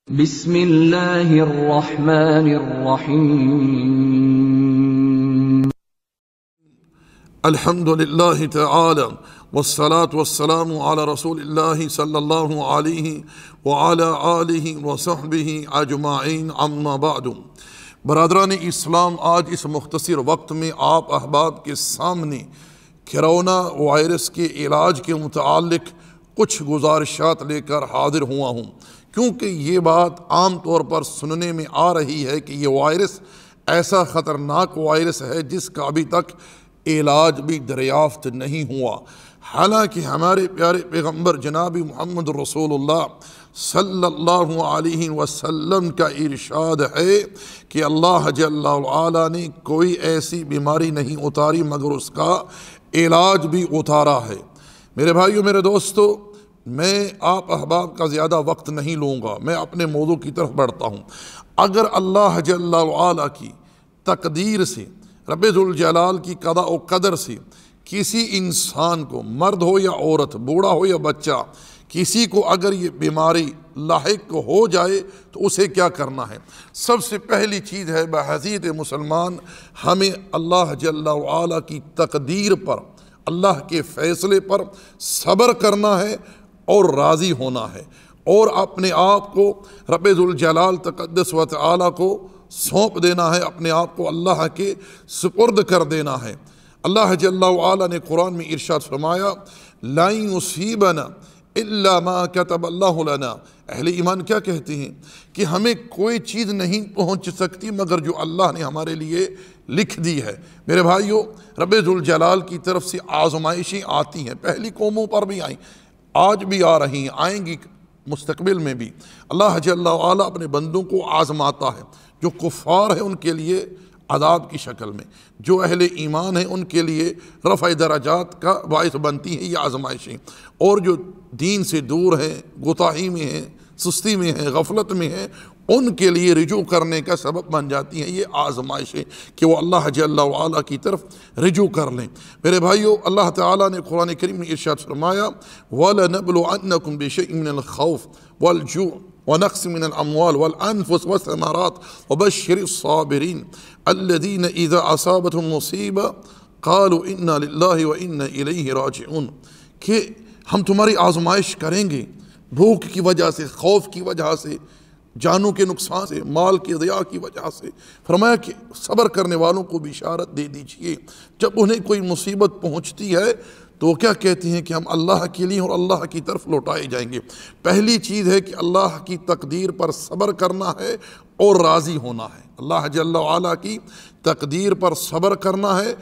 بسم اللہ الرحمن الرحیم الحمدللہ تعالی والصلاة والسلام علی رسول اللہ صلی اللہ علیہ وعلی آلہ وصحبہ اجمعین اما بعد۔ برادران اسلام، آج اس مختصر وقت میں آپ احباب کے سامنے کرونا وائرس کے علاج کے متعلق کچھ گزارشات لے کر حاضر ہوا ہوں، کیونکہ یہ بات عام طور پر سننے میں آ رہی ہے کہ یہ وائرس ایسا خطرناک وائرس ہے جس کا ابھی تک علاج بھی دریافت نہیں ہوا، حالانکہ ہمارے پیارے پیغمبر جناب محمد رسول اللہ صلی اللہ علیہ وسلم کا ارشاد ہے کہ اللہ جل وعلا نے کوئی ایسی بیماری نہیں اتاری مگر اس کا علاج بھی اتارا ہے۔ میرے بھائیو، میرے دوستو، میں آپ احباب کا زیادہ وقت نہیں لوں گا، میں اپنے موضوع کی طرف بڑھتا ہوں۔ اگر اللہ جل وعلا کی تقدیر سے، رب ذوالجلال کی قضاء و قدر سے کسی انسان کو، مرد ہو یا عورت، بوڑھا ہو یا بچہ، کسی کو اگر یہ بیماری لاحق ہو جائے تو اسے کیا کرنا ہے؟ سب سے پہلی چیز ہے بحیثیت مسلمان، ہمیں اللہ جل وعلا کی تقدیر پر، اللہ کے فیصلے پر صبر کرنا ہے اور راضی ہونا ہے، اور اپنے آپ کو رب ذوالجلال تقدس و تعالی کو سونپ دینا ہے، اپنے آپ کو اللہ کے سپرد کر دینا ہے۔ اللہ جل وعلا نے قرآن میں ارشاد فرمایا، لَن يُصِيبَنَا إِلَّا مَا كَتَبَ اللَّهُ لَنَا۔ اہل ایمان کیا کہتے ہیں کہ ہمیں کوئی چیز نہیں پہنچ سکتی مگر جو اللہ نے ہمارے لیے لکھ دی ہے۔ میرے بھائیو، رب ذوالجلال کی طرف سے آزمائشیں آتی ہیں، پہلی قوموں پر بھی آئیں، آج بھی آ رہی ہیں، آئیں گی مستقبل میں بھی۔ اللہ جل وعلا اپنے بندوں کو آزماتا ہے، جو کفار ہیں ان کے لیے عذاب کی شکل میں، جو اہل ایمان ہیں ان کے لیے رفع درجات کا باعث بنتی ہیں یہ آزمائشیں، اور جو دین سے دور ہیں، گتاہی میں ہیں، سستی میں ہیں، غفلت میں ہیں، ان کے لیے رجوع کرنے کا سبب بن جاتی ہیں یہ آزمائشیں، کہ وہ اللہ جل وعلا کی طرف رجوع کر لیں۔ میرے بھائیو، اللہ تعالیٰ نے قرآن کریم میں ارشاد فرمایا، وَلَنَبْلُوَنَّكُمْ بِشَيْءٍ مِّنَ الْخَوْفِ وَالْجُوعِ وَنَقْصٍ مِّنَ الْأَمْوَالِ وَالْأَنفُسِ وَالثَّمَرَاتِ وَبَشِّرِ الصَّابِرِينَ الَّذِينَ إِذَا أَصَابَتْهُمْ مُصِيبَةٌ قَالُوا إِنَّا لِلَّهِ وَإِنَّا إِلَيْهِ راجعون، کہ ہم تمہاری آزمائش کریں گے، بھوک کی وجہ سے، خوف کی وجہ سے، جانوں کے نقصان سے، مال کے ضیاع کی وجہ سے۔ فرمایا کہ صبر کرنے والوں کو بشارت دے دیجئے، جب انہیں کوئی مصیبت پہنچتی ہے تو وہ کیا کہتے ہیں کہ ہم اللہ کے لیے اور اللہ کی طرف لوٹائے جائیں گے۔ پہلی چیز ہے کہ اللہ کی تقدیر پر صبر کرنا ہے اور راضی ہونا ہے، اللہ جل وعلا کی تقدیر پر صبر کرنا ہے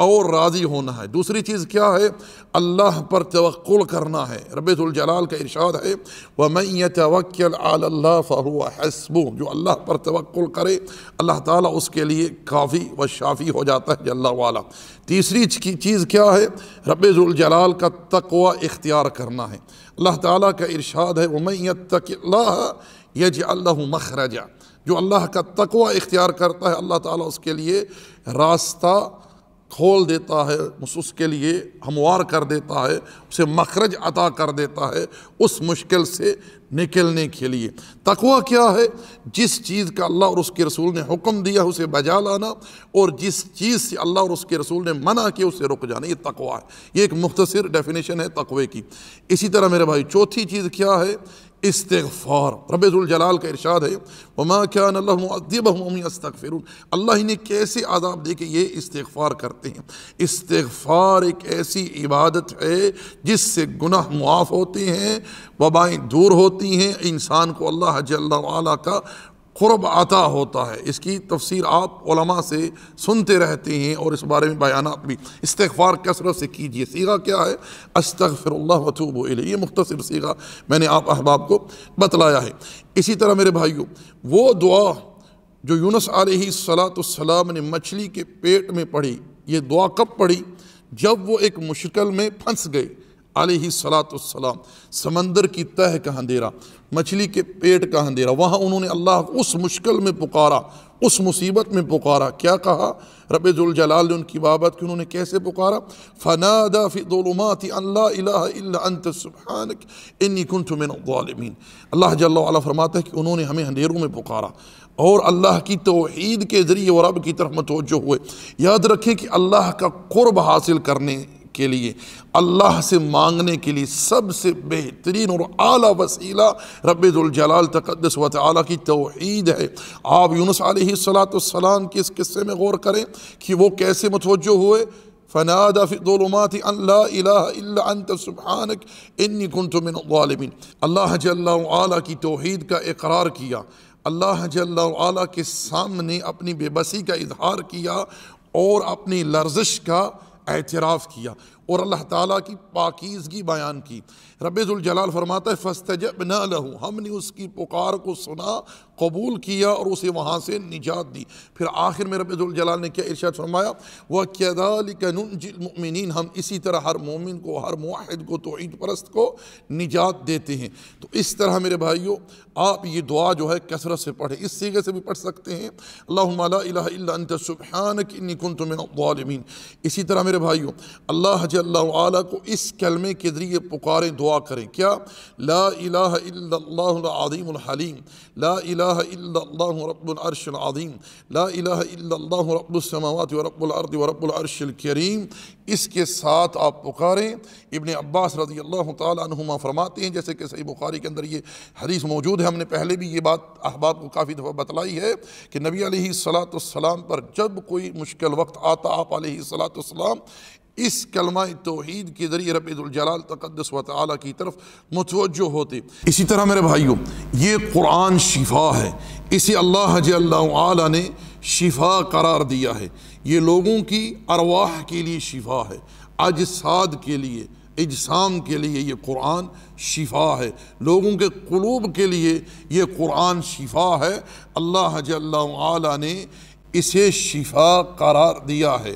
اور راضی ہونا ہے۔ دوسری چیز کیا ہے؟ اللہ پر توکل کرنا ہے۔ رب ذوالجلال کا ارشاد ہے، وَمَن يَتَوَكَّلْ عَلَى اللَّهِ فَهُوَ حَسْبُهُ، جو اللہ پر توکل کرے اللہ تعالیٰ اس کے لیے کافی و شافی ہو جاتا ہے جل وعلا۔ تیسری چیز کیا ہے؟ رب ذوالجلال کا تقوی اختیار کرنا ہے۔ اللہ تعالیٰ کا ارشاد ہے، وَمَن يَتَّقِ اللَّهَ يَجْعَل لَّهُ مَخْرَجًا، جو اللہ کا تقوی اختیار کرتا ہے اللہ تعالیٰ اس کے لیے راستہ کھول دیتا ہے، اس کے لیے ہموار کر دیتا ہے، اسے مخرج عطا کر دیتا ہے اس مشکل سے نکلنے کے لیے۔ تقوی کیا ہے؟ جس چیز کا اللہ اور اس کے رسول نے حکم دیا اسے بجا لانا، اور جس چیز سے اللہ اور اس کے رسول نے منع کیا اسے رک جانا، یہ تقوی ہے۔ یہ ایک مختصر ڈیفینیشن ہے تقوی کی۔ اسی طرح میرے بھائی، چوتھی چیز کیا ہے؟ استغفار۔ رب ذوالجلال کا ارشاد ہے، وَمَا كَانَ اللَّهُ مُعَذِّبَهُمْ وَهُمْ يَسْتَغْفِرُونَ، اللہ نے کیسے عذاب دے کہ یہ استغفار کرتے ہیں۔ استغفار ایک ایسی عبادت ہے جس سے گناہ معاف ہوتے ہیں، وبائیں دور ہوتی ہیں، انسان کو اللہ جل وعلا کا قرب عطا ہوتا ہے۔ اس کی تفسیر آپ علماء سے سنتے رہتے ہیں اور اس بارے میں بیانات بھی۔ استغفار کثرت سے کیجئے۔ صیغہ کیا ہے؟ استغفر اللہ واتوب الیہ، یہ مختصر صیغہ میں نے آپ احباب کو بتلایا ہے۔ اسی طرح میرے بھائیو، وہ دعا جو یونس علیہ السلام نے مچھلی کے پیٹ میں پڑھی، یہ دعا کب پڑھی؟ جب وہ ایک مشکل میں پھنس گئے علیہ السلام، سمندر کی تہہ کا اندھیرا، مچھلی کے پیٹ کا اندھیرا، وہاں انہوں نے اللہ اس مشکل میں پکارا، اس مصیبت میں پکارا، کیا کہا؟ رب ذوالجلال نے ان کی بابت کہ انہوں نے کیسے پکارا؟ فنادى في الظلمات ان لا الہ الا انت سبحانک انی کنت من الظالمین۔ اللہ جل وعلا فرماتا ہے کہ انہوں نے ہمیں اندھیروں میں پکارا اور اللہ کی توحید کے ذریعے وہ رب کی طرف متوجہ ہوئے۔ یاد رکھیں کہ اللہ کا قرب حاصل کرنے کے لیے، اللہ سے مانگنے کے لیے سب سے بہترین اور اعلیٰ وسیلہ رب ذوالجلال تقدس و تعالیٰ کی توحید ہے۔ آپ یونس علیہ السلام کے اس قصے میں غور کریں کہ وہ کیسے متوجہ ہوئے۔ فنادى في الظلمات ان لا الہ الا انت سبحانک انی کنت من الظالمین۔ اللہ جل وعلا کی توحید کا اقرار کیا، اللہ جل وعلا کے سامنے اپنی بے بسی کا اظہار کیا اور اپنی لرزش کا اعتراف کیا اور اللہ تعالیٰ کی پاکیزگی بیان کی۔ رب ذوالجلال فرماتا ہے فاستجبنا لہ، ہم نے اس کی پکار کو سنا، قبول کیا اور اسے وہاں سے نجات دی۔ پھر آخر میں رب ذوالجلال نے کیا ارشاد فرمایا؟ وَكَذَلِكَ نُنْجِي الْمُؤْمِنِينَ، ہم اسی طرح ہر مومن کو، ہر موحد کو، توحید پرست کو نجات دیتے ہیں۔ تو اس طرح میرے بھائیوں آپ یہ دعا جو ہے کثرت سے پڑھیں، اس صیغے سے بھی پڑھ سکتے ہیں اللہم لا الہ الا انت سبحانک انی کنت من الظالمین۔ اسی طرح میرے بھائیوں اللہ جل وعلا کو اس کلمے کے ذریعے پکاریں، دعا کریں، کیا؟ لا الہ الا اللہ العظیم الحلیم، لا الہ الا اللہ رب العرش العظیم، لا الہ الا اللہ رب السماوات ورب الارض ورب العرش الکریم۔ اس کے ساتھ آپ پکاریں۔ ابن عباس رضی اللہ تعالیٰ عنہما فرماتے ہیں، جیسے کہ صحیح بخاری کے اندر یہ حدیث موجود ہے، ہم نے پہلے بھی یہ بات احباب کو کافی دفعہ بتلائی ہے کہ نبی علیہ السلام پر جب کوئی مشکل وقت آتا، آپ علیہ السلام اس کلمہ توحید کے ذریعے رب ذوالجلال تقدس و تعالیٰ کی طرف متوجہ ہوتے۔ اسی طرح میرے بھائیوں یہ قرآن شفا ہے، اسے اللہ جل وعلا نے شفا قرار دیا ہے۔ یہ لوگوں کی ارواح کے لیے شفا ہے، اجساد کے لیے، اجسام کے لیے یہ قرآن شفا ہے، لوگوں کے قلوب کے لیے یہ قرآن شفا ہے۔ اللہ جل وعلا نے اسے شفا قرار دیا ہے۔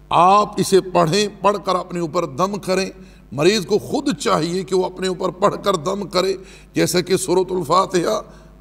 آپ اسے پڑھیں، پڑھ کر اپنے اوپر دم کریں۔ مریض کو خود چاہیے کہ وہ اپنے اوپر پڑھ کر دم کرے، جیسے کہ سورۃ الفاتحہ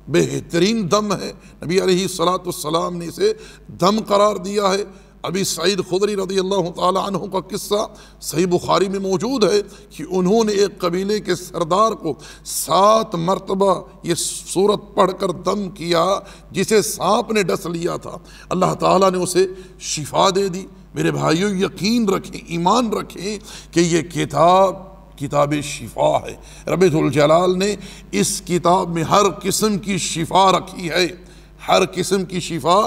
بہترین دم ہے، نبی علیہ السلام نے اسے دم قرار دیا ہے۔ ابی سعید خدری رضی اللہ تعالیٰ عنہ کا قصہ صحیح بخاری میں موجود ہے کہ انہوں نے ایک قبیلے کے سردار کو 7 مرتبہ یہ سورت پڑھ کر دم کیا، جسے سانپ نے ڈس لیا تھا، اللہ تعالیٰ نے اسے شفا دے دی۔ میرے بھائیوں یقین رکھیں، ایمان رکھیں کہ یہ کتاب شفا ہے۔ رب ذوالجلال نے اس کتاب میں ہر قسم کی شفا رکھی ہے، ہر قسم کی شفا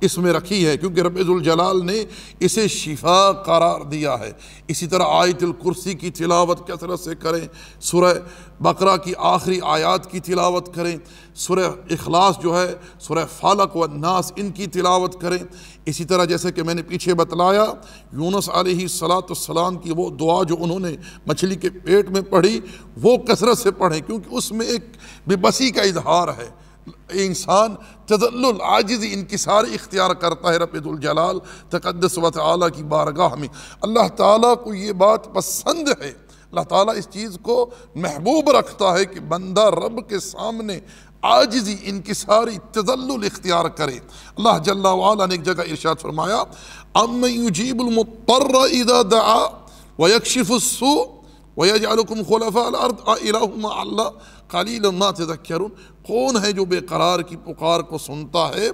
اس میں رکھی ہے، کیونکہ رب ذوالجلال نے اسے شفا قرار دیا ہے۔ اسی طرح آیت الکرسی کی تلاوت کثرت سے کریں، سورہ بقرہ کی آخری آیات کی تلاوت کریں، سورہ اخلاص جو ہے، سورہ فلق و الناس، ان کی تلاوت کریں۔ اسی طرح جیسے کہ میں نے پیچھے بتلایا یونس علیہ السلام کی وہ دعا جو انہوں نے مچھلی کے پیٹ میں پڑھی، وہ کثرت سے پڑھیں، کیونکہ اس میں ایک بے بسی کا اظہار ہے۔ انسان تذلل، عاجزی، انکسار اختیار کرتا ہے رب ذوالجلال تقدس و تعالیٰ کی بارگاہ میں۔ اللہ تعالیٰ کو یہ بات پسند ہے، اللہ تعالیٰ اس چیز کو محبوب رکھتا ہے کہ بندہ رب کے سامنے عاجزی، انکساری، تذلل اختیار کرے۔ اللہ جل وعلا نے ایک جگہ ارشاد فرمایا اَمَّن يُجِيبُ الْمُضْطَرَّ إِذَا دَعَا وَيَكْشِفُ السُّوءَ وَيَجْعَلُكُمْ خُلَفَاءَ الْأَرْضِ أَإِلَٰهٌ مَّعَ اللَّهِ قَلِيلًا مَا تَذَكَّرُونَ۔ کون ہے جو بے قرار کی پکار کو سنتا ہے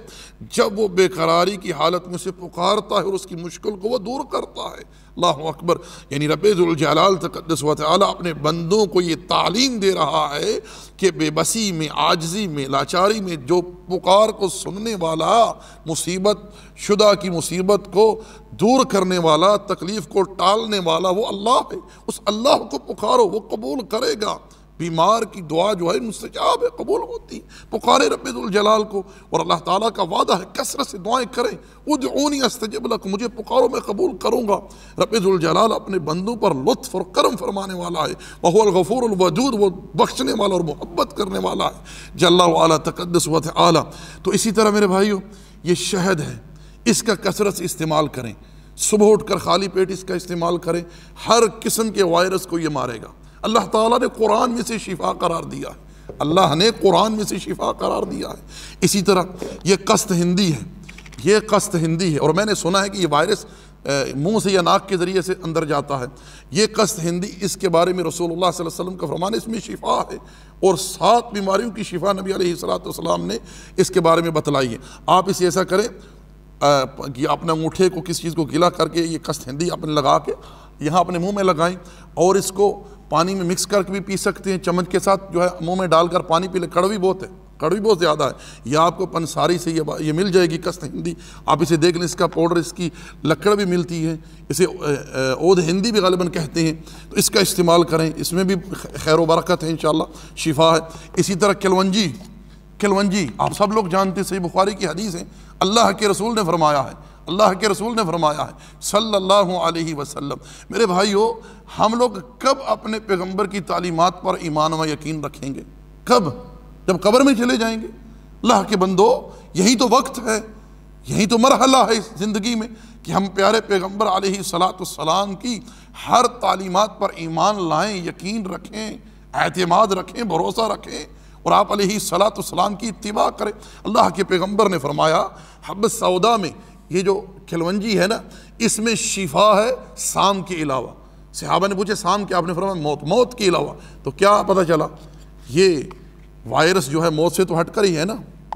جب وہ بے قراری کی حالت میں سے پکارتا ہے اور اس کی مشکل کو وہ دور کرتا ہے؟ اللہ اکبر۔ یعنی رب ذوالجلال تقدس و تعالیٰ اپنے بندوں کو یہ تعلیم دے رہا ہے کہ بے بسی میں، عاجزی میں، لاچاری میں جو پکار کو سننے والا، مصیبت شدہ کی مصیبت کو دور کرنے والا، تکلیف کو ٹالنے والا وہ اللہ ہے۔ اس اللہ کو پکارو، وہ قبول کرے گا۔ بیمار کی دعا جو ہے مستجاب ہے، قبول ہوتی، پکارے رب ذوالجلال کو، اور اللہ تعالیٰ کا وعدہ ہے کثرت سے دعائیں کریں، ادعونی استجب لکم، مجھے پکارو میں قبول کروں گا۔ رب ذوالجلال اپنے بندوں پر لطف اور کرم فرمانے والا ہے، وہو الغفور الودود، وہ بخشنے والا اور محبت کرنے والا ہے جل وعلا تقدس و تعالی۔ تو اسی طرح میرے بھائیوں یہ شہد ہے، اس کا کثرت سے استعمال کریں، صبح اٹھ کر خالی پیٹ اس کا استعمال کریں، ہر قسم کے وائرس کو یہ مارے گا۔ اللہ تعالیٰ نے قرآن میں سے شفا قرار دیا ہے، اللہ نے قرآن میں سے شفا قرار دیا ہے۔ اسی طرح یہ قسط ہندی ہے، یہ قسط ہندی ہے، اور میں نے سنا ہے کہ یہ وائرس منہ سے یا ناک کے ذریعے سے اندر جاتا ہے۔ یہ قسط ہندی، اس کے بارے میں رسول اللہ صلی اللہ علیہ وسلم کا فرمان ہے اس میں شفا ہے، اور 7 بیماریوں کی شفا نبی علیہ السلام نے اس کے بارے میں بتلائی ہے۔ آپ اسے ایسا کریں کہ اپنے انگوٹھے کو کسی چیز کو گلا کر کے یہ قسط ہندی اپنے لگا کے یہاں اپنے منہ میں لگائیں، اور اس کو پانی میں مکس کر کے بھی پی سکتے ہیں، چمچ کے ساتھ جو ہے منہ میں ڈال کر پانی پی لیں۔ کڑوی بہت ہے، کڑوی بہت زیادہ ہے، یہ آپ کو پنساری سے یہ مل جائے گی قسط ہندی، آپ اسے دیکھ لیں، اس کا پاؤڈر، اس کی لکڑ بھی ملتی ہے، اسے عود ہندی بھی غالباً کہتے ہیں، تو اس کا استعمال کریں، اس میں بھی خیر و برکت ہے، انشاءاللہ شفا ہے۔ اسی طرح کلونجی آپ سب لوگ جانتے ہیں، صحیح بخاری کی حدیث ہے، اللہ کے رسول نے فرمایا ہے، اللہ کے رسول نے فرمایا ہے صلی اللہ علیہ وسلم۔ میرے بھائیو، ہم لوگ کب اپنے پیغمبر کی تعلیمات پر ایمان و یقین رکھیں گے؟ کب؟ جب قبر میں چلے جائیں گے۔ اللہ کے بندو، یہی تو وقت ہے، یہی تو مرحلہ ہے اس زندگی میں کہ ہم پیارے پیغمبر علیہ السلام کی ہر تعلیمات پر ایمان لائیں، یقین رکھیں، اعتماد رکھیں، بھروسہ رکھیں، اور آپ علیہ السلام کی اتباع کریں۔ اللہ کے پیغمبر نے فرمایا حبۃ سودا میں یہ جو کلونجی ہے نا، اس میں شفا ہے سام کے علاوہ۔ صحابہ نے پوچھے سام کیا؟ آپ نے فرمایا موت کے علاوہ۔ تو کیا پتہ چلا؟ یہ وائرس جو ہے موت سے تو ہٹ کر ہی ہے نا،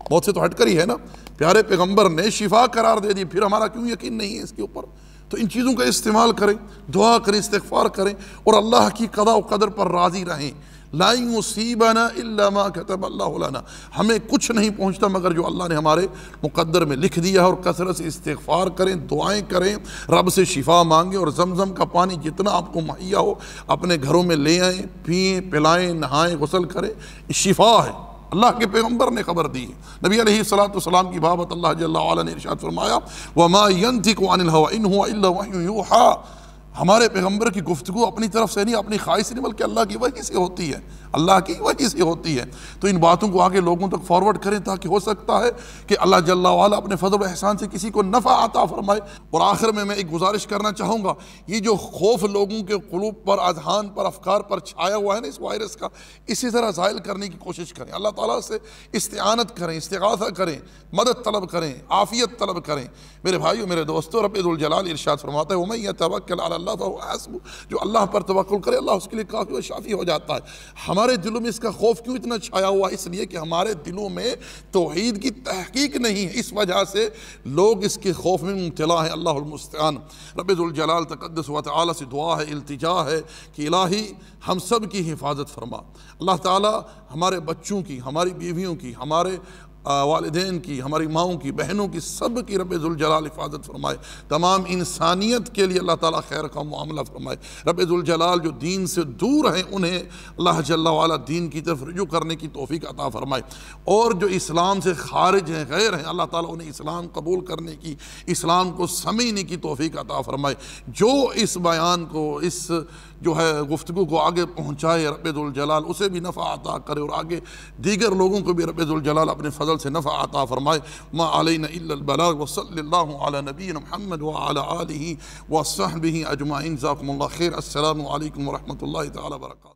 موت سے تو ہٹ کر ہی ہے نا۔ پیارے پیغمبر نے شفا قرار دے دی، پھر ہمارا کیوں یقین نہیں ہے اس کے اوپر؟ تو ان چیزوں کا استعمال کریں، دعا کریں، استغفار کریں، اور اللہ کی قضاء و قدر پر راضی رہیں۔ لا یصیبنا الا ما کتب اللہ لنا، ہمیں کچھ نہیں پہنچتا مگر جو اللہ نے ہمارے مقدر میں لکھ دیا ہے۔ اور کثرت سے استغفار کریں، دعائیں کریں، رب سے شفا مانگیں، اور زمزم کا پانی جتنا آپ کو مہیا ہو اپنے گھروں میں لے آئیں، پئیں، پلائیں، نہائیں، غسل کریں، شفا ہے، اللہ کے پیغمبر نے خبر دی ہے۔ نبی علیہ السلام کی بابت اللہ جل وعلا نے ارشاد فرمایا وَمَا يَنْتِقُ عَنِ الْهَوَىٰ إِنْ هُوَ إِلَّا وَحْيٌ يُوحَىٰ، ہمارے پیغمبر کی گفتگو اپنی طرف سے نہیں، اپنی خواہش سے نہیں، بلکہ اللہ کی وحی سے ہوتی ہے، اللہ کی وحی سے ہوتی ہے۔ تو ان باتوں کو آگے لوگوں تک فارورڈ کریں، تاکہ ہو سکتا ہے کہ اللہ جل وعلا اپنے فضل و احسان سے کسی کو نفع عطا فرمائے۔ اور آخر میں ایک گزارش کرنا چاہوں گا، یہ جو خوف لوگوں کے قلوب پر، اذہان پر، افکار پر چھایا ہوا ہے نا اس وائرس کا، اسی طرح زائل کرنے کی کوشش کریں، اللہ تعالیٰ سے استعانت کریں، استغاثہ کریں، مدد طلب کریں، عافیت طلب کریں۔ میرے بھائیو، میرے دوستو، رب ذوالجلال ارشاد فرماتا ہے وَمَن يَتَوَكَّلْ عَلَى اللَّهِ فَهُوَ حَسْبُهُ، جو اللہ پر توکل کرے اللہ اس کے لیے کافی و شافی ہو جاتا ہے۔ ہمارے دلوں میں اس کا خوف کیوں اتنا چھایا ہوا ہے؟ اس لیے کہ ہمارے دلوں میں توحید کی تحقیق نہیں ہے، اس وجہ سے لوگ اس کے خوف میں مبتلا ہیں۔ اللہ المستعان۔ رب ذوالجلال تقدس و تعالی سے دعا ہے، التجا ہے کہ الہی ہم سب کی حفاظت فرما۔ اللہ تعالی ہمارے بچوں کی، ہماری بیویوں کی، ہمارے والدین کی، ہماری ماؤں کی، بہنوں کی، سب کی رب ذوالجلال حفاظت فرمائے۔ تمام انسانیت کے لیے اللہ تعالیٰ خیر کا معاملہ فرمائے۔ رب ذوالجلال جو دین سے دور ہیں انہیں اللہ جل وعلا دین کی طرف رجوع کرنے کی توفیق عطا فرمائے، اور جو اسلام سے خارج ہیں، غیر ہیں، اللہ تعالیٰ انہیں اسلام قبول کرنے کی، اسلام کو سمجھنے کی توفیق عطا فرمائے۔ جو اس بیان کو، اس جو ہے گفتگو کو آگے پہنچائے، رب ذوالجلال اسے بھی نفع عطا کرے، اور آگے دیگر لوگوں کو بھی رب ذوالجلال اپنے فضل سے نفع عطا فرمائے۔ ما علینا الا البلاغ، وصلی اللہ علی نبینا محمد وعلی آلہ وصحبہ اجمعین۔ جزاکم اللہ خیر۔ السلام علیکم ورحمۃ اللہ تعالی وبرکاتہ۔